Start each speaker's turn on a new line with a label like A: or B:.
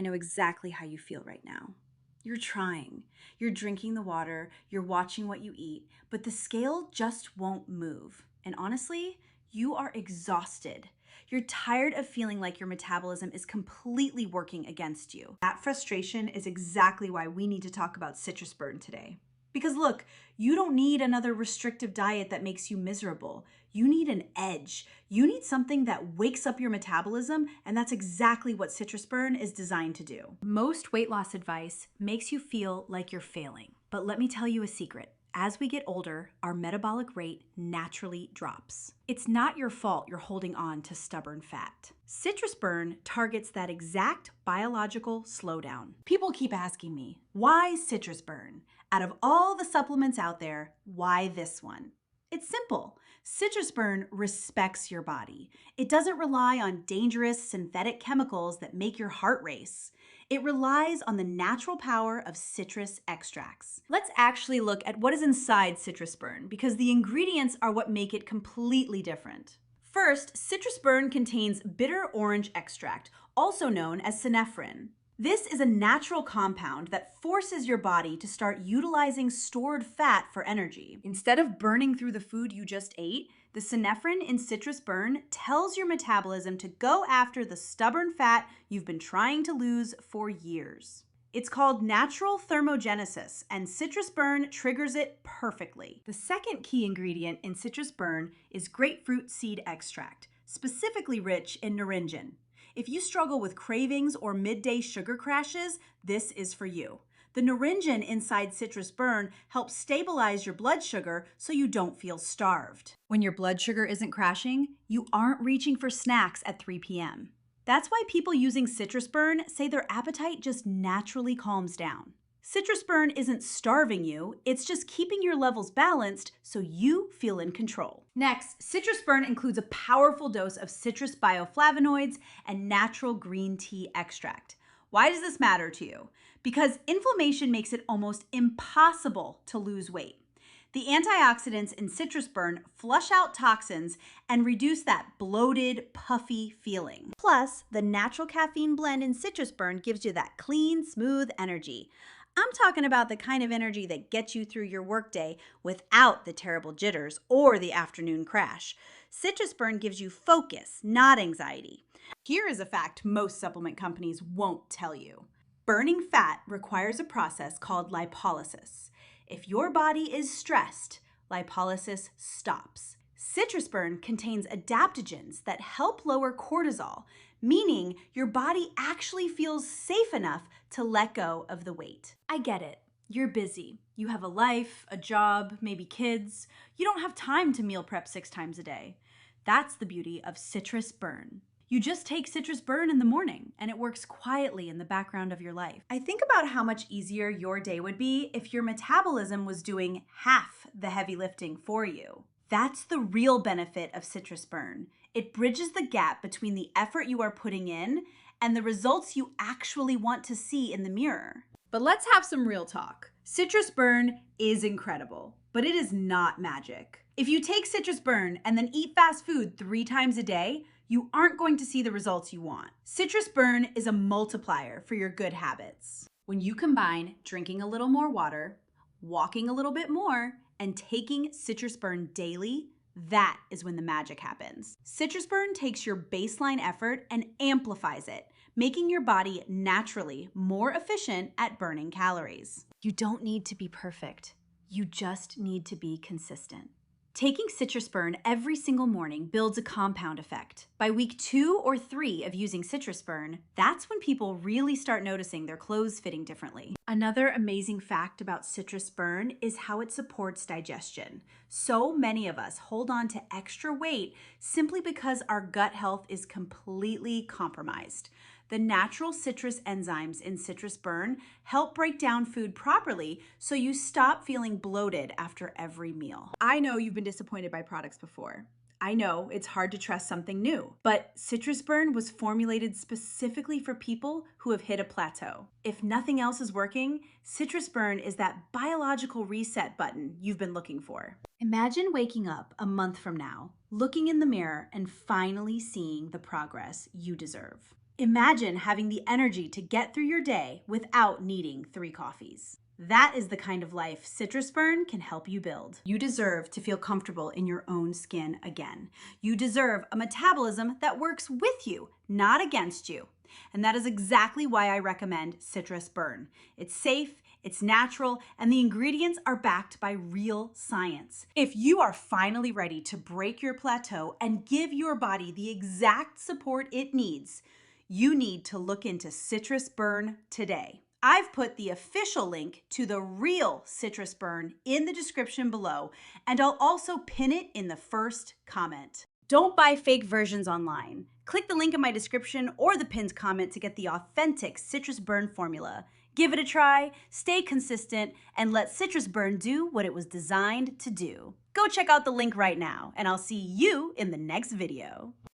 A: I know exactly how you feel right now. You're trying. You're drinking the water, you're watching what you eat, but the scale just won't move. And honestly, you are exhausted. You're tired of feeling like your metabolism is completely working against you. That frustration is exactly why we need to talk about citrus burn today. Because look, you don't need another restrictive diet that makes you miserable. You need an edge. You need something that wakes up your metabolism, and that's exactly what citrus burn is designed to do. Most weight loss advice makes you feel like you're failing. But let me tell you a secret. As we get older, our metabolic rate naturally drops. It's not your fault you're holding on to stubborn fat. Citrus burn targets that exact biological slowdown. People keep asking me, why citrus burn? Out of all the supplements out there, why this one? It's simple. Citrus burn respects your body. It doesn't rely on dangerous synthetic chemicals that make your heart race. It relies on the natural power of citrus extracts. Let's actually look at what is inside citrus burn, because the ingredients are what make it completely different. First, citrus burn contains bitter orange extract, also known as synephrine. This is a natural compound that forces your body to start utilizing stored fat for energy. Instead of burning through the food you just ate, the synephrine in citrus burn tells your metabolism to go after the stubborn fat you've been trying to lose for years. It's called natural thermogenesis, and citrus burn triggers it perfectly. The second key ingredient in citrus burn is grapefruit seed extract, specifically rich in naringin. If you struggle with cravings or midday sugar crashes, this is for you. The naringin inside citrus burn helps stabilize your blood sugar so you don't feel starved. When your blood sugar isn't crashing, you aren't reaching for snacks at 3 p.m. That's why people using citrus burn say their appetite just naturally calms down. Citrus burn isn't starving you, it's just keeping your levels balanced so you feel in control. Next, citrus burn includes a powerful dose of citrus bioflavonoids and natural green tea extract. Why does this matter to you? Because inflammation makes it almost impossible to lose weight. The antioxidants in citrus burn flush out toxins and reduce that bloated, puffy feeling. Plus, the natural caffeine blend in citrus burn gives you that clean, smooth energy. I'm talking about the kind of energy that gets you through your workday without the terrible jitters or the afternoon crash. Citrus burn gives you focus, not anxiety. Here is a fact most supplement companies won't tell you. Burning fat requires a process called lipolysis. If your body is stressed, lipolysis stops. Citrus burn contains adaptogens that help lower cortisol, meaning your body actually feels safe enough to let go of the weight. I get it. You're busy. You have a life, a job, maybe kids. You don't have time to meal prep 6 times a day. That's the beauty of citrus burn. You just take citrus burn in the morning and it works quietly in the background of your life. I think about how much easier your day would be if your metabolism was doing half the heavy lifting for you. That's the real benefit of citrus burn. It bridges the gap between the effort you are putting in and the results you actually want to see in the mirror. But let's have some real talk. Citrus burn is incredible, but it is not magic. If you take citrus burn and then eat fast food 3 times a day, you aren't going to see the results you want. Citrus burn is a multiplier for your good habits. When you combine drinking a little more water, walking a little bit more, and taking citrus burn daily, that is when the magic happens. Citrus burn takes your baseline effort and amplifies it, making your body naturally more efficient at burning calories. You don't need to be perfect. You just need to be consistent. Taking citrus burn every single morning builds a compound effect. By week 2 or 3 of using citrus burn, that's when people really start noticing their clothes fitting differently. Another amazing fact about citrus burn is how it supports digestion. So many of us hold on to extra weight simply because our gut health is completely compromised. The natural citrus enzymes in citrus burn help break down food properly so you stop feeling bloated after every meal. I know you've been disappointed by products before. I know it's hard to trust something new, but citrus burn was formulated specifically for people who have hit a plateau. If nothing else is working, citrus burn is that biological reset button you've been looking for. Imagine waking up a month from now, looking in the mirror and finally seeing the progress you deserve. Imagine having the energy to get through your day without needing 3 coffees. That is the kind of life Citrus Burn can help you build. You deserve to feel comfortable in your own skin again. You deserve a metabolism that works with you, not against you. And that is exactly why I recommend Citrus Burn. It's safe, it's natural, and the ingredients are backed by real science. If you are finally ready to break your plateau and give your body the exact support it needs, you need to look into Citrus Burn today. I've put the official link to the real Citrus Burn in the description below, and I'll also pin it in the first comment. Don't buy fake versions online. Click the link in my description or the pinned comment to get the authentic Citrus Burn formula. Give it a try, stay consistent, and let Citrus Burn do what it was designed to do. Go check out the link right now, and I'll see you in the next video.